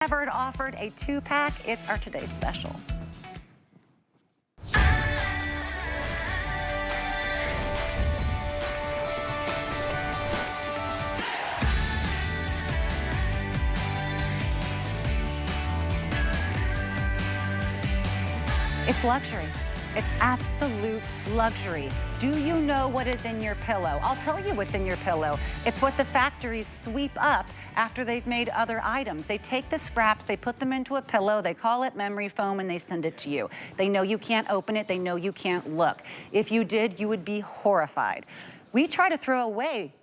Ever offered a 2-pack, it's our today's special. It's luxury. It's absolute luxury. Do you know what is in your pillow? I'll tell you what's in your pillow. It's what the factories sweep up after they've made other items. They take the scraps, they put them into a pillow, they call it memory foam, and they send it to you. They know you can't open it, they know you can't look. If you did, you would be horrified. We try to throw away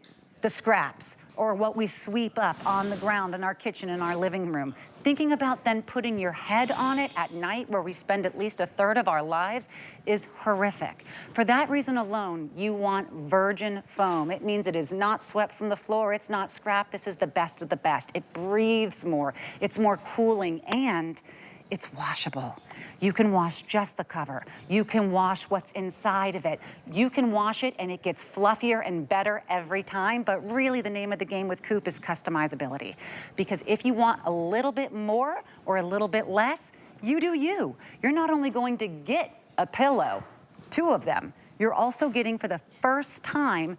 the scraps or what we sweep up on the ground in our kitchen, in our living room. Thinking about then putting your head on it at night, where we spend at least a third of our lives, is horrific. For that reason alone, you want virgin foam. It means it is not swept from the floor, it's not scrap. This is the best of the best. It breathes more, it's more cooling, and it's washable. You can wash just the cover. You can wash what's inside of it. You can wash it and it gets fluffier and better every time, but really the name of the game with Coop is customizability. Because if you want a little bit more or a little bit less, you do you. You're not only going to get a pillow, 2 of them, you're also getting for the first time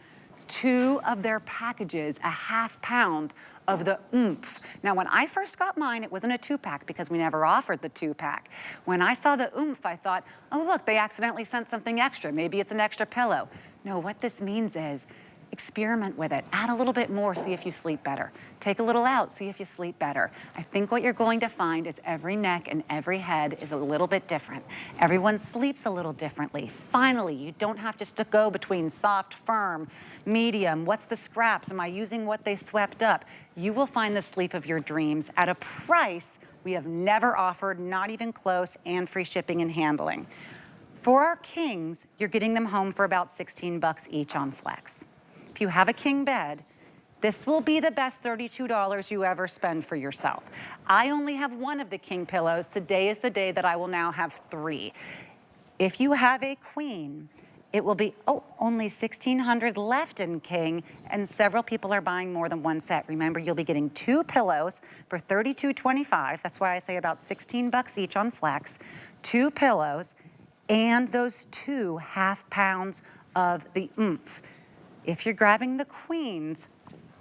2 of their packages, a ½ pound of the oomph. Now, when I first got mine, it wasn't a 2-pack because we never offered the 2-pack. When I saw the oomph, I thought, oh, look, they accidentally sent something extra. Maybe it's an extra pillow. No, what this means is experiment with it. Add a little bit more, see if you sleep better. Take a little out, see if you sleep better. I think what you're going to find is every neck and every head is a little bit different. Everyone sleeps a little differently. Finally, you don't have just to go between soft, firm, medium. What's the scraps? Am I using what they swept up? You will find the sleep of your dreams at a price we have never offered, not even close, and free shipping and handling. For our kings, you're getting them home for about $16 each on Flex. If you have a king bed, this will be the best $32 you ever spend for yourself. I only have 1 of the king pillows. Today is the day that I will now have 3. If you have a queen, it will be, only $1,600 left in king, and several people are buying more than 1 set. Remember, you'll be getting 2 pillows for $32.25. That's why I say about $16 each on Flex. 2 pillows, and those 2 ½ pounds of the oomph. If you're grabbing the queens,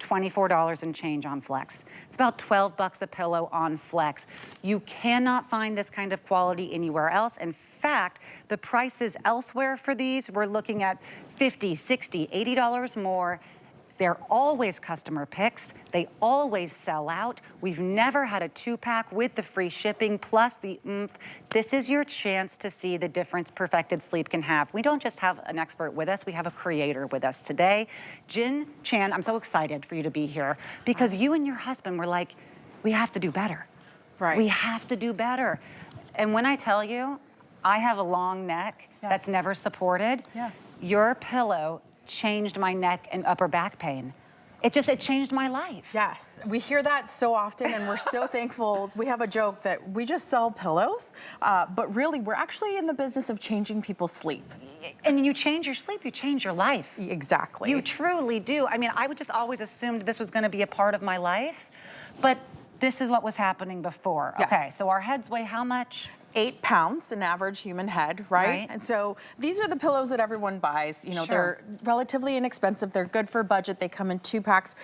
$24 and change on Flex. It's about $12 a pillow on Flex. You cannot find this kind of quality anywhere else. In fact, the prices elsewhere for these, we're looking at $50, $60, $80 more. They're always customer picks. They always sell out. We've never had a 2-pack with the free shipping plus the oomph. This is your chance to see the difference perfected sleep can have. We don't just have an expert with us, we have a creator with us today. Jin Chan, I'm so excited for you to be here because you and your husband were like, we have to do better. Right. We have to do better. And when I tell you, I have a long neck that's never supported. Yes. Your pillow changed my neck and upper back pain. It changed my life. Yes, we hear that so often and we're so thankful. We have a joke that we just sell pillows, but really we're actually in the business of changing people's sleep. And you change your sleep, you change your life. Exactly. You truly do. I mean, I would just always assumed this was gonna be a part of my life, but this is what was happening before. Yes. Okay, so our heads weigh how much? 8 pounds, an average human head, right? And so these are the pillows that everyone buys. You know, they're relatively inexpensive. They're good for budget. They come in 2 packs.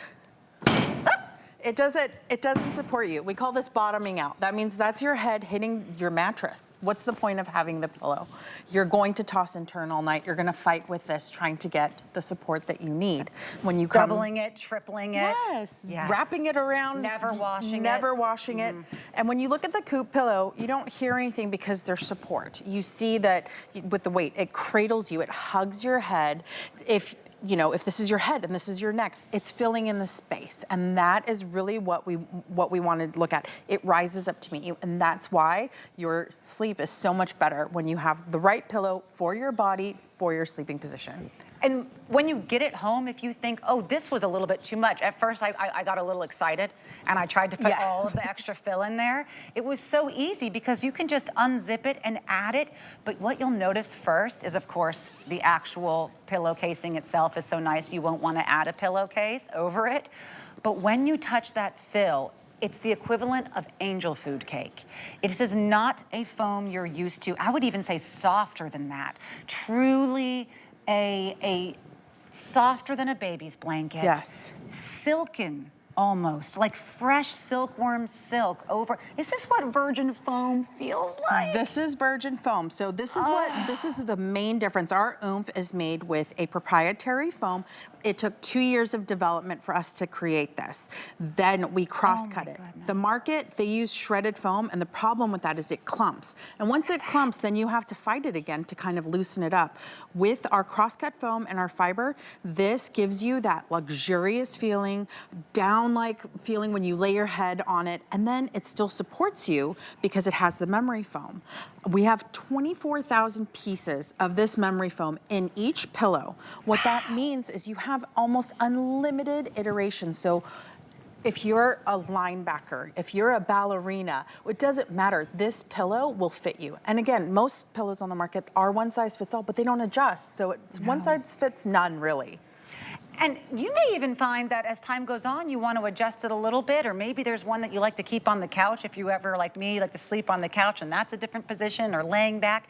It doesn't support you. We call this bottoming out. That means that's your head hitting your mattress. What's the point of having the pillow? You're going to toss and turn all night. You're gonna fight with this, trying to get the support that you need. When you come, doubling it, tripling it. Yes. Wrapping it around. Never washing it. And when you look at the Coop pillow, you don't hear anything because there's support. You see that with the weight, it cradles you, it hugs your head. If this is your head and this is your neck, it's filling in the space. And that is really what we want to look at. It rises up to meet you. And that's why your sleep is so much better when you have the right pillow for your body, for your sleeping position. And when you get it home, if you think, oh, this was a little bit too much. At first, I got a little excited, and I tried to put all of the extra fill in there. It was so easy because you can just unzip it and add it. But what you'll notice first is, of course, the actual pillow casing itself is so nice, you won't want to add a pillowcase over it. But when you touch that fill, It's the equivalent of angel food cake. It is not a foam you're used to. I would even say softer than that. Truly a softer than a baby's blanket. Yes. Silken almost, like fresh silkworm silk over. Is this what virgin foam feels like? This is virgin foam. So this is this is the main difference. Our oomph is made with a proprietary foam. It took 2 years of development for us to create this. Then we cross-cut it. Goodness. The market, they use shredded foam, and the problem with that is it clumps. And once it clumps, then you have to fight it again to kind of loosen it up. With our cross-cut foam and our fiber, this gives you that luxurious feeling, down-like feeling when you lay your head on it, and then it still supports you because it has the memory foam. We have 24,000 pieces of this memory foam in each pillow. What that means is you have almost unlimited iterations. So if you're a linebacker, if you're a ballerina, it doesn't matter. This pillow will fit you. And again, most pillows on the market are one size fits all, but they don't adjust. So it's one size fits none, really. And you may even find that as time goes on, you want to adjust it a little bit, or maybe there's one that you like to keep on the couch. If you ever, like me, like to sleep on the couch and that's a different position, or laying back.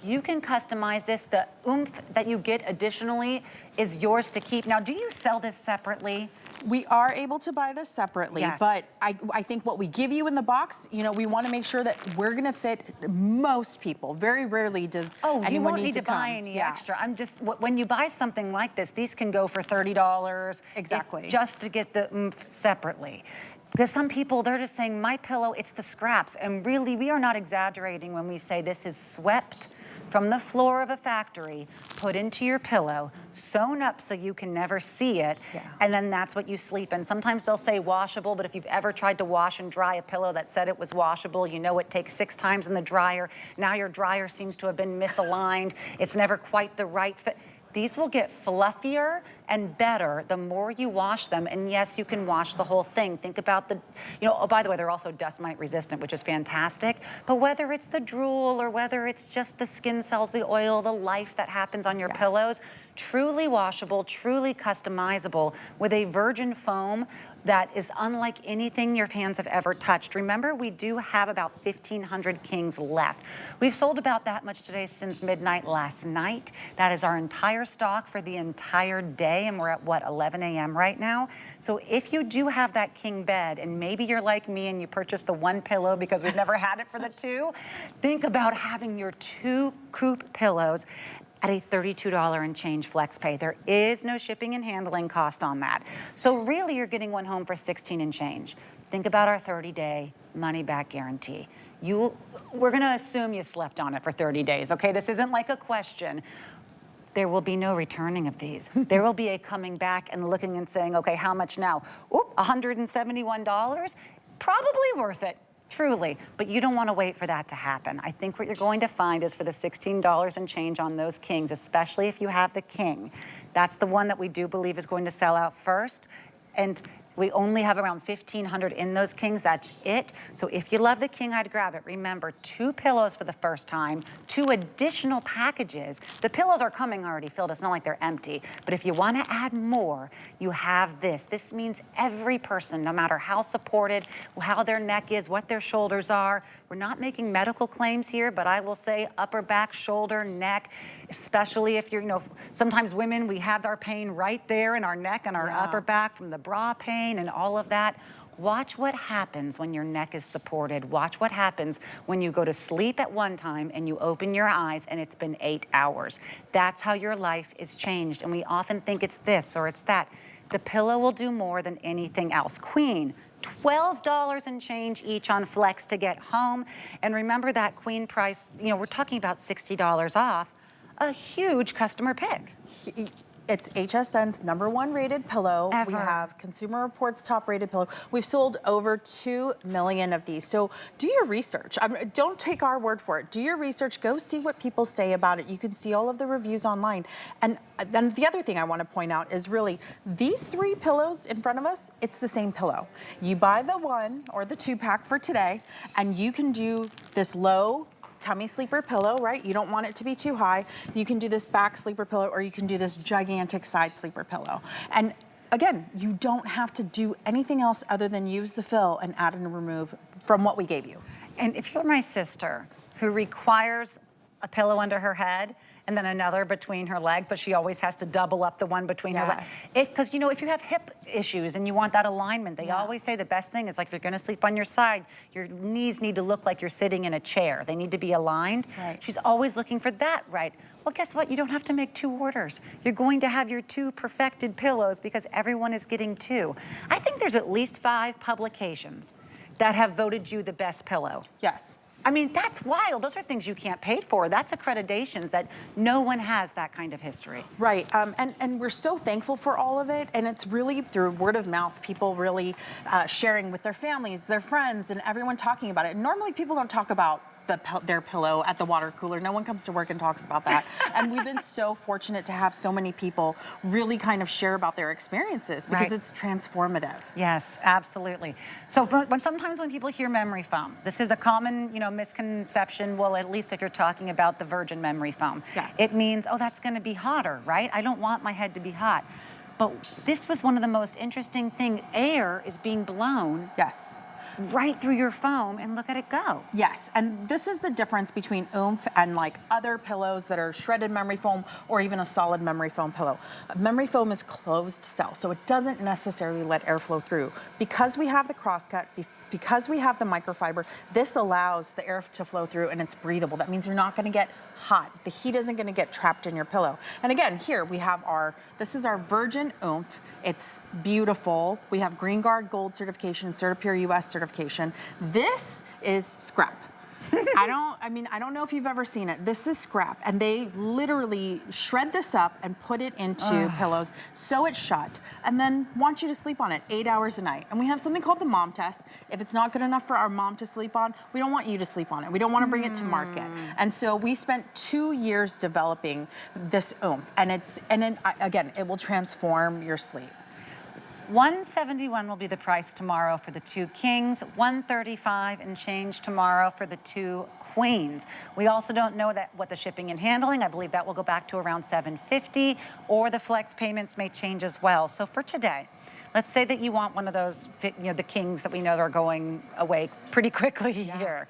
You can customize this. The oomph that you get additionally is yours to keep. Now, do you sell this separately? We are able to buy this separately, Yes. but I think what we give you in the box, you know, we want to make sure that we're going to fit most people. Very rarely does anyone you won't need need to come. buy any extra. I'm just, when you buy something like this, these can go for $30. Exactly. Just to get the oomph separately. Because some people, they're just saying, my pillow, it's the scraps. And really, we are not exaggerating when we say this is swept from the floor of a factory, put into your pillow, sewn up so you can never see it, and then that's what you sleep in. Sometimes they'll say washable, but if you've ever tried to wash and dry a pillow that said it was washable, you know it takes 6 times in the dryer. Now your dryer seems to have been misaligned. It's never quite the right fit. These will get fluffier and better the more you wash them. And yes, you can wash the whole thing. Think about the, you know, oh, by the way, they're also dust mite resistant, which is fantastic. But whether it's the drool or whether it's just the skin cells, the oil, the life that happens on your pillows, truly washable, truly customizable with a virgin foam that is unlike anything your hands have ever touched. Remember, we do have about 1,500 kings left. We've sold about that much today since midnight last night. That is our entire stock for the entire day, and we're at, what, 11 a.m. right now? So if you do have that king bed, and maybe you're like me and you purchased the one pillow because we've never had it for the two, think about having your 2 Coop pillows at a $32 and change flex pay. There is no shipping and handling cost on that. So really you're getting one home for 16 and change. Think about our 30-day money back guarantee. We're gonna assume you slept on it for 30 days, okay? This isn't like a question. There will be no returning of these. There will be a coming back and looking and saying, okay, how much now? Oop, $171? Probably worth it. Truly, but you don't want to wait for that to happen. I think what you're going to find is for the $16 and change on those kings, especially if you have the king. That's the one that we do believe is going to sell out first. And we only have around 1,500 in those kings, that's it. So if you love the king, I'd grab it. Remember, 2 pillows for the first time, 2 additional packages. The pillows are coming already filled, it's not like they're empty. But if you wanna add more, you have this. This means every person, no matter how supported, how their neck is, what their shoulders are. We're not making medical claims here, but I will say upper back, shoulder, neck, especially if you're, you know, sometimes women, we have our pain right there in our neck and our upper back from the bra pain and all of that. Watch what happens when your neck is supported. Watch what happens when you go to sleep at one time and you open your eyes and it's been 8 hours. That's how your life is changed. And we often think it's this or it's that. The pillow will do more than anything else. Queen, $12 and change each on Flex to get home. And remember that queen price, you know, we're talking about $60 off, a huge customer pick. It's HSN's #1 rated pillow. Ever. We have Consumer Reports top rated pillow. We've sold over 2 million of these. So do your research. Don't take our word for it. Do your research. Go see what people say about it. You can see all of the reviews online. And then the other thing I want to point out is really these 3 pillows in front of us, it's the same pillow. You buy the 1 or the 2-pack for today, and you can do this low tummy sleeper pillow, right? You don't want it to be too high. You can do this back sleeper pillow, or you can do this gigantic side sleeper pillow. And again, you don't have to do anything else other than use the fill and add and remove from what we gave you. And if you're my sister who requires a pillow under her head and then another between her legs, but she always has to double up the one between her legs. Because, you know, if you have hip issues and you want that alignment, they always say the best thing is, like, if you're gonna sleep on your side, your knees need to look like you're sitting in a chair. They need to be aligned. She's always looking for that, right? Well, guess what? You don't have to make 2 orders. You're going to have your 2 perfected pillows because everyone is getting 2. I think there's at least 5 publications that have voted you the best pillow. Yes. I mean, that's wild. Those are things you can't pay for. That's accreditations that no one has that kind of history. Right, and we're so thankful for all of it, and it's really through word of mouth, people really sharing with their families, their friends, and everyone talking about it. Normally people don't talk about their pillow at the water cooler. No one comes to work and talks about that. And we've been so fortunate to have so many people really kind of share about their experiences because it's transformative. Yes, absolutely. So sometimes when people hear memory foam, this is a common, you know, misconception. Well, at least if you're talking about the virgin memory foam, it means, oh, that's going to be hotter, right? I don't want my head to be hot. But this was one of the most interesting things. Air is being blown. Right through your foam, and look at it go. Yes, and this is the difference between oomph and like other pillows that are shredded memory foam or even a solid memory foam pillow. Memory foam is closed cell, so it doesn't necessarily let air flow through. Because we have the crosscut, because we have the microfiber, this allows the air to flow through and it's breathable. That means you're not gonna get hot. The heat isn't gonna get trapped in your pillow. And again, here we have this is our virgin oomph. It's beautiful. We have Green Guard Gold certification, Certipure US certification. This is scrap. I don't know if you've ever seen it. This is scrap, and they literally shred this up and put it into pillows, sew it shut, and then want you to sleep on it 8 hours a night. And we have something called the mom test. If it's not good enough for our mom to sleep on, we don't want you to sleep on it. We don't want to bring it to market. And so we spent 2 years developing this oomph, and again, it will transform your sleep. $171 will be the price tomorrow for the 2 kings, $135 and change tomorrow for the 2 queens. We also don't know what the shipping and handling. I believe that will go back to around $750, or the flex payments may change as well. So for today, let's say that you want one of those, you know, the kings that we know are going away pretty quickly here.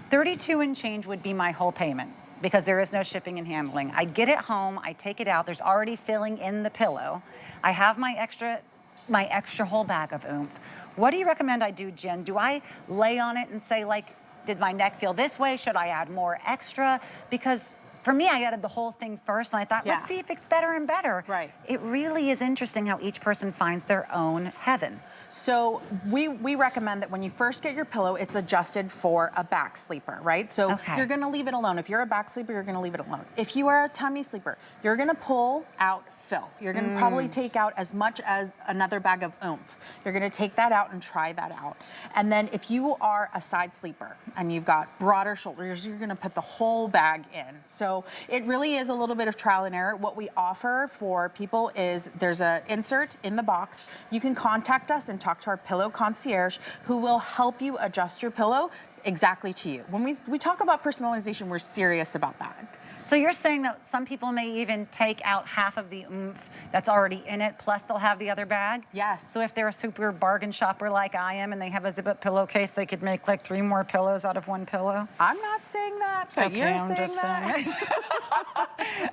$32 and change would be my whole payment, because there is no shipping and handling. I get it home, I take it out, there's already filling in the pillow. I have my extra whole bag of oomph. What do you recommend I do, Jen? Do I lay on it and say, like, did my neck feel this way? Should I add more extra? Because for me, I added the whole thing first, and I thought, let's see if it's better and better. It really is interesting how each person finds their own heaven. So we recommend that when you first get your pillow, it's adjusted for a back sleeper, right? So you're gonna leave it alone. If you're a back sleeper, you're gonna leave it alone. If you are a tummy sleeper, you're gonna pull out fill. You're gonna probably take out as much as another bag of oomph. You're gonna take that out and try that out. And then if you are a side sleeper and you've got broader shoulders, you're gonna put the whole bag in. So it really is a little bit of trial and error. What we offer for people is there's an insert in the box. You can contact us and talk to our pillow concierge, who will help you adjust your pillow exactly to you. When we talk about personalization, we're serious about that. So you're saying that some people may even take out half of the oomph that's already in it, plus they'll have the other bag? Yes. So if they're a super bargain shopper like I am and they have a zip-up pillowcase, they could make like 3 more pillows out of 1 pillow? I'm not saying that, but okay, you're I'm just saying.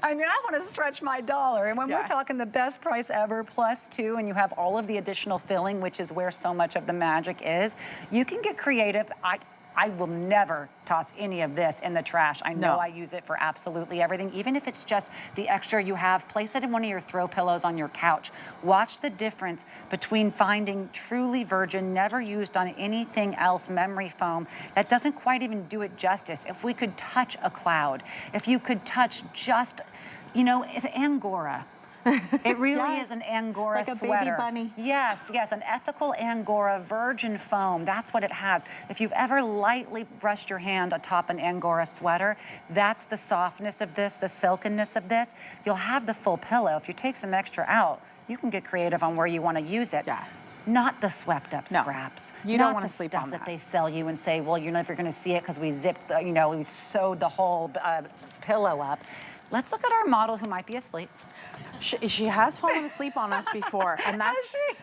I mean, I want to stretch my dollar. And when we're talking the best price ever, plus 2, and you have all of the additional filling, which is where so much of the magic is, you can get creative. I will never toss any of this in the trash. I know I use it for absolutely everything. Even if it's just the extra you have, place it in one of your throw pillows on your couch. Watch the difference between finding truly virgin, never used on anything else memory foam that doesn't quite even do it justice. If we could touch a cloud, if you could touch just, you know, if Angora, it really is an Angora like a sweater. baby bunny. Yes, an ethical Angora virgin foam. That's what it has. If you've ever lightly brushed your hand atop an Angora sweater, that's the softness of this, the silkiness of this. You'll have the full pillow. If you take some extra out, you can get creative on where you want to use it. Not the swept up scraps. You don't want to sleep on that they sell you and say, well, you're never going to see it because we zipped, we sewed the whole pillow up. Let's look at our model who might be asleep. She has fallen asleep on us before, and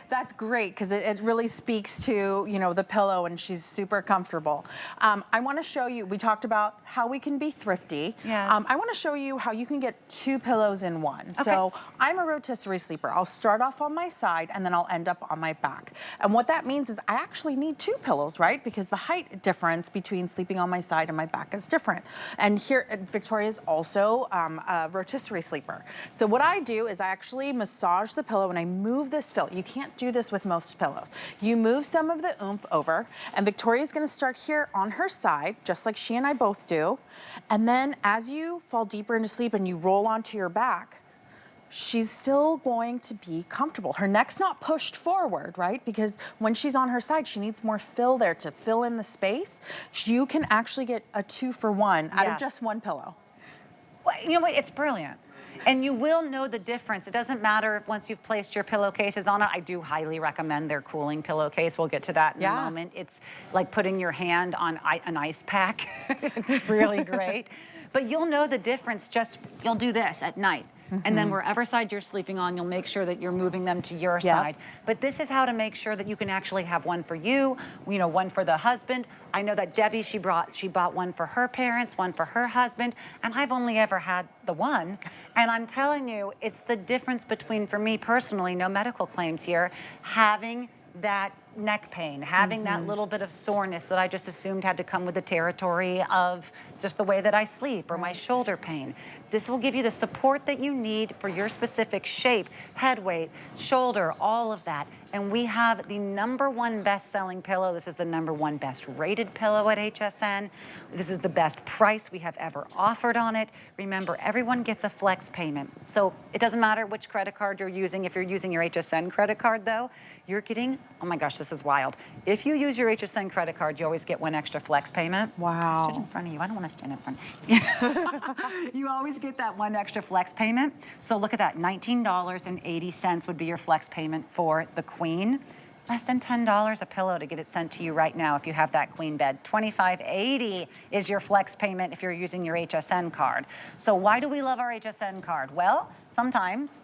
that's great because it really speaks to, you know, the pillow, and she's super comfortable. I want to show you. We talked about how we can be thrifty. Yes. I want to show you how you can get 2 pillows in one. Okay. So I'm a rotisserie sleeper. I'll start off on my side, and then I'll end up on my back. And what that means is I actually need 2 pillows, right? Because the height difference between sleeping on my side and my back is different. And here, Victoria is also a rotisserie sleeper. So what I do is I actually massage the pillow and I move this fill. You can't do this with most pillows. You move some of the oomph over, and Victoria's gonna start here on her side, just like she and I both do. And then as you fall deeper into sleep and you roll onto your back, she's still going to be comfortable. Her neck's not pushed forward, right? Because when she's on her side, she needs more fill there to fill in the space. You can actually get a 2-for-1 out of just 1 pillow. Well, you know what? It's brilliant. And you will know the difference. It doesn't matter once you've placed your pillowcases on it. I do highly recommend their cooling pillowcase. We'll get to that in a moment. It's like putting your hand on an ice pack. It's really great. But you'll know the difference you'll do this at night. And then wherever side you're sleeping on, you'll make sure that you're moving them to your side. But this is how to make sure that you can actually have one for you, one for the husband. I know that Debbie, she bought one for her parents, one for her husband, and I've only ever had the one. And I'm telling you, it's the difference between, for me personally, no medical claims here, having that neck pain, having that little bit of soreness that I just assumed had to come with the territory of just the way that I sleep, or my shoulder pain. This will give you the support that you need for your specific shape, head weight, shoulder, all of that. And we have the #1 best-selling pillow. This is the #1 best-rated pillow at HSN. This is the best price we have ever offered on it. Remember, everyone gets a flex payment. So it doesn't matter which credit card you're using. If you're using your HSN credit card, though, you're getting, oh my gosh, this is wild. If you use your HSN credit card, you always get 1 extra flex payment. Wow. Sit in front of you. I don't want to stand in front. You always get that 1 extra flex payment. So look at that, $19.80 would be your flex payment for the queen. Less than $10 a pillow to get it sent to you right now if you have that queen bed. $25.80 is your flex payment if you're using your HSN card. So why do we love our HSN card? Well, sometimes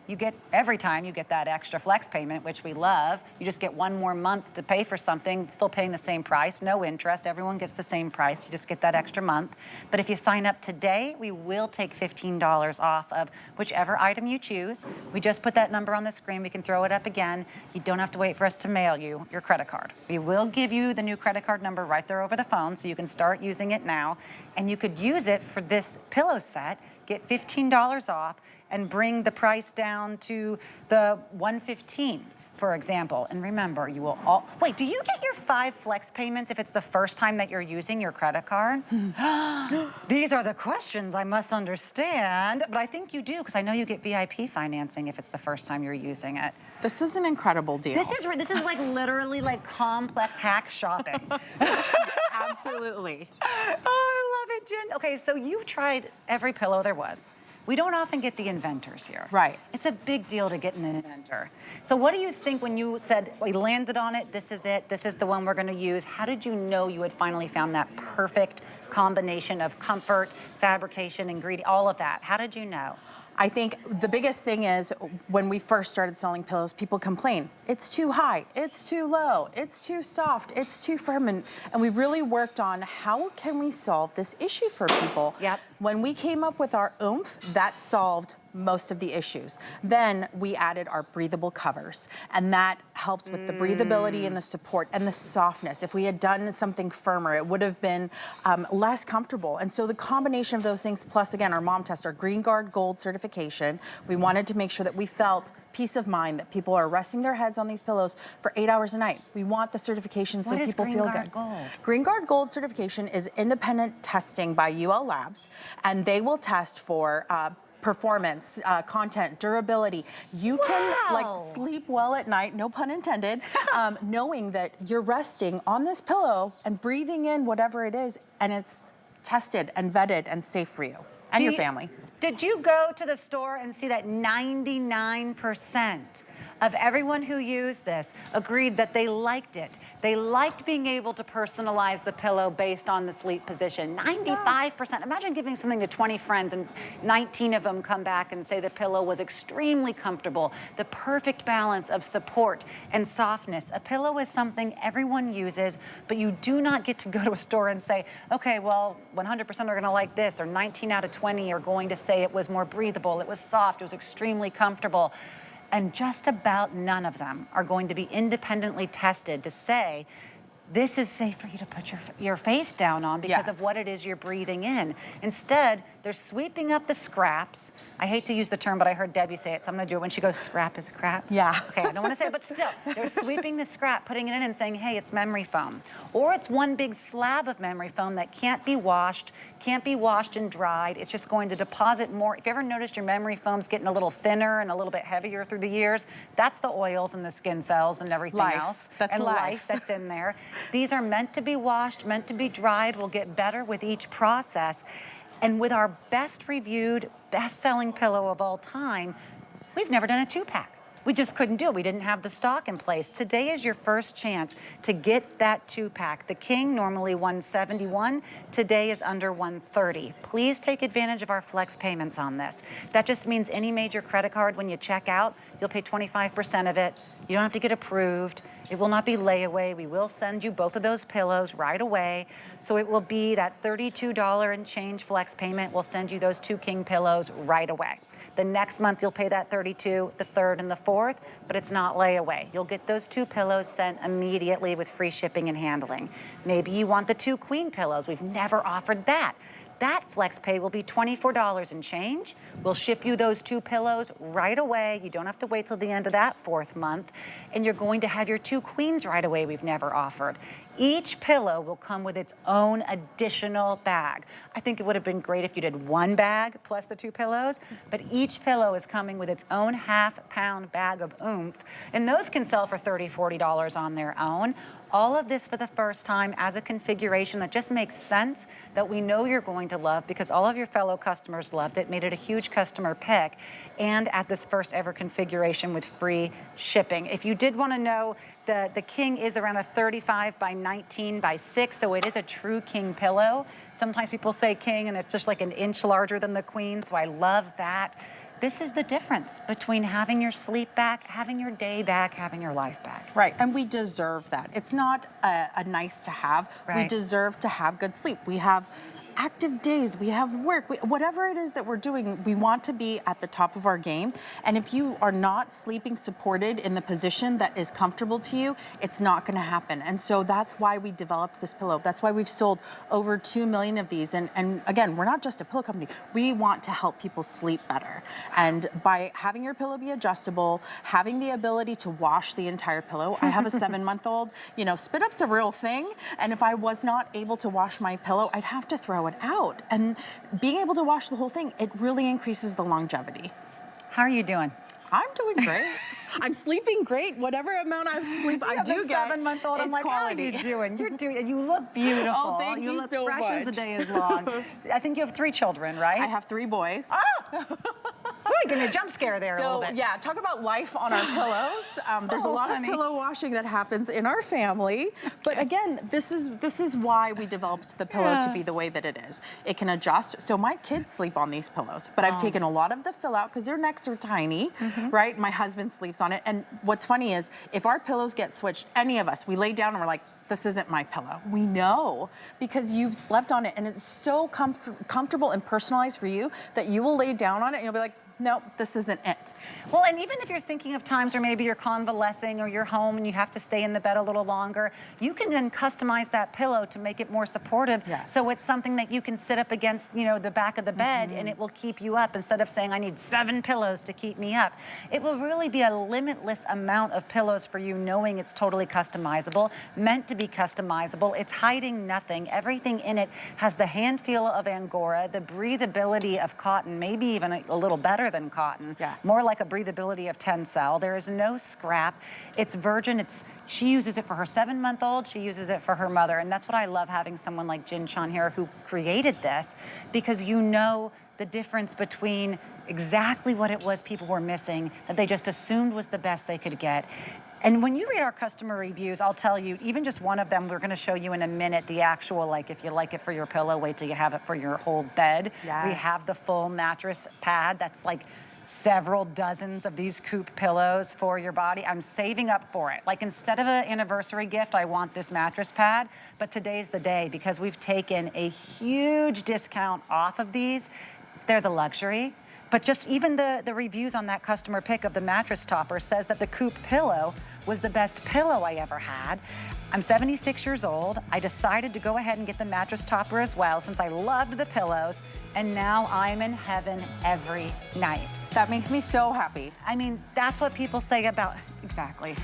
every time you get that extra flex payment, which we love, you just get 1 more month to pay for something, still paying the same price, no interest, everyone gets the same price, you just get that extra month. But if you sign up today, we will take $15 off of whichever item you choose. We just put that number on the screen, we can throw it up again. You don't have to wait for us to mail you your credit card. We will give you the new credit card number right there over the phone, so you can start using it now. And you could use it for this pillow set, get $15 off, and bring the price down to the $115, for example. And remember, you will wait, do you get your 5 flex payments if it's the first time that you're using your credit card? These are the questions I must understand. But I think you do, because I know you get VIP financing if it's the first time you're using it. This is an incredible deal. This is like literally like complex hack shopping. Absolutely. Oh, I love it, Jen. Okay, so you tried every pillow there was. We don't often get the inventors here. Right. It's a big deal to get an inventor. So what do you think when you said, we landed on it, this is the one we're gonna use? How did you know you had finally found that perfect combination of comfort, fabrication, ingredient, all of that? How did you know? I think the biggest thing is when we first started selling pillows, people complain, it's too high, it's too low, it's too soft, it's too firm. And we really worked on how can we solve this issue for people. Yep. When we came up with our oomph, that solved most of the issues. Then we added our breathable covers, and that helps with the breathability and the support and the softness. If we had done something firmer, it would have been less comfortable. And so the combination of those things, plus again, our mom test, our Green Guard Gold certification, we wanted to make sure that we felt peace of mind that people are resting their heads on these pillows for 8 hours a night. We want the certification so people feel good. Gold? Green Guard Gold certification is independent testing by UL Labs, and they will test for performance, content, durability. You can like sleep well at night, no pun intended, knowing that you're resting on this pillow and breathing in whatever it is, and it's tested and vetted and safe for you and your family. Did you go to the store and see that 99% of everyone who used this agreed that they liked it. They liked being able to personalize the pillow based on the sleep position. 95%. Imagine giving something to 20 friends and 19 of them come back and say the pillow was extremely comfortable, the perfect balance of support and softness. A pillow is something everyone uses, but you do not get to go to a store and say, okay, well, 100% are gonna like this, or 19 out of 20 are going to say it was more breathable, it was soft, it was extremely comfortable. And just about none of them are going to be independently tested to say, this is safe for you to put your face down on because of what it is you're breathing in. Instead, they're sweeping up the scraps. I hate to use the term, but I heard Debbie say it, so I'm gonna do it when she goes, scrap is crap. Yeah. Okay, I don't wanna say it, but still, they're sweeping the scrap, putting it in and saying, hey, it's memory foam. Or it's one big slab of memory foam that can't be washed and dried. It's just going to deposit more. If you ever noticed your memory foam's getting a little thinner and a little bit heavier through the years, that's the oils and the skin cells and everything else. That's life that's in there. These are meant to be washed, meant to be dried, will get better with each process. And with our best reviewed, best-selling pillow of all time, we've never done a 2-pack. We just couldn't do it. We didn't have the stock in place. Today is your first chance to get that 2-pack. The King, normally $171, today is under $130. Please take advantage of our flex payments on this. That just means any major credit card, when you check out, you'll pay 25% of it. You don't have to get approved. It will not be layaway. We will send you both of those pillows right away. So it will be that $32 and change flex payment. We'll send you those 2 King pillows right away. The next month you'll pay that $32, the 3rd and the 4th, but it's not layaway. You'll get those 2 pillows sent immediately with free shipping and handling. Maybe you want the 2 queen pillows. We've never offered that. That flex pay will be $24 and change. We'll ship you those 2 pillows right away. You don't have to wait till the end of that 4th month. And you're going to have your 2 queens right away we've never offered. Each pillow will come with its own additional bag. I think it would have been great if you did 1 bag plus the 2 pillows, but each pillow is coming with its own half-pound bag of oomph, and those can sell for $30, $40 on their own. All of this for the first time as a configuration that just makes sense, that we know you're going to love because all of your fellow customers loved it, made it a huge customer pick, and at this first ever configuration with free shipping. If you did want to know, the King is around a 35 by 19 by 6, so it is a true King pillow. Sometimes people say King and it's just like an inch larger than the Queen, so I love that. This is the difference between having your sleep back, having your day back, having your life back. Right, and we deserve that. It's not a nice to have. Right. We deserve to have good sleep. We have active days, we have work, whatever it is that we're doing, we want to be at the top of our game. And if you are not sleeping supported in the position that is comfortable to you, it's not going to happen. And so that's why we developed this pillow. That's why we've sold over 2 million of these. And again, we're not just a pillow company. We want to help people sleep better. And by having your pillow be adjustable, having the ability to wash the entire pillow. I have a 7-month-old, you know, spit up's a real thing. And if I was not able to wash my pillow, I'd have to throw it out. And being able to wash the whole thing, it really increases the longevity. How are you doing? I'm doing great. I'm sleeping great. Whatever amount of sleep I do get, 7-month-old. I'm like, quality. how are you doing? You're doing. You look beautiful. Oh, thank you look so fresh much. as the day is long. I think you have 3 children, right? I have 3 boys. Oh! Ooh, give me a jump scare there a little bit. Yeah, talk about life on our pillows. There's a lot of pillow washing that happens in our family. But again, this is why we developed the pillow to be the way that it is. It can adjust. So my kids sleep on these pillows, but I've taken a lot of the fill out because their necks are tiny, right? My husband sleeps on it. And what's funny is if our pillows get switched, any of us, we lay down and we're like, this isn't my pillow. We know because you've slept on it and it's so comfortable and personalized for you that you will lay down on it and you'll be like, nope, this isn't it. Well, and even if you're thinking of times where maybe you're convalescing or you're home and you have to stay in the bed a little longer, you can then customize that pillow to make it more supportive. Yes. So it's something that you can sit up against, you know, the back of the bed and it will keep you up instead of saying, I need 7 pillows to keep me up. It will really be a limitless amount of pillows for you, knowing it's totally customizable, meant to be customizable. It's hiding nothing. Everything in it has the hand feel of Angora, the breathability of cotton, maybe even a little better than cotton, more like a breathability of Tencel. There is no scrap. It's virgin. She uses it for her 7-month-old. She uses it for her mother. And that's what I love having someone like Jin Chan here who created this, because you know the difference between exactly what it was people were missing that they just assumed was the best they could get. And when you read our customer reviews, I'll tell you, even just one of them, we're gonna show you in a minute the actual, like, if you like it for your pillow, wait till you have it for your whole bed. Yes. We have the full mattress pad that's like several dozens of these Coop pillows for your body. I'm saving up for it. Like, instead of an anniversary gift, I want this mattress pad, but today's the day because we've taken a huge discount off of these. They're the luxury. But just even the reviews on that customer pick of the mattress topper says that the Coop pillow was the best pillow I ever had. I'm 76 years old. I decided to go ahead and get the mattress topper as well since I loved the pillows, and now I'm in heaven every night. That makes me so happy. I mean, that's what people say about, exactly.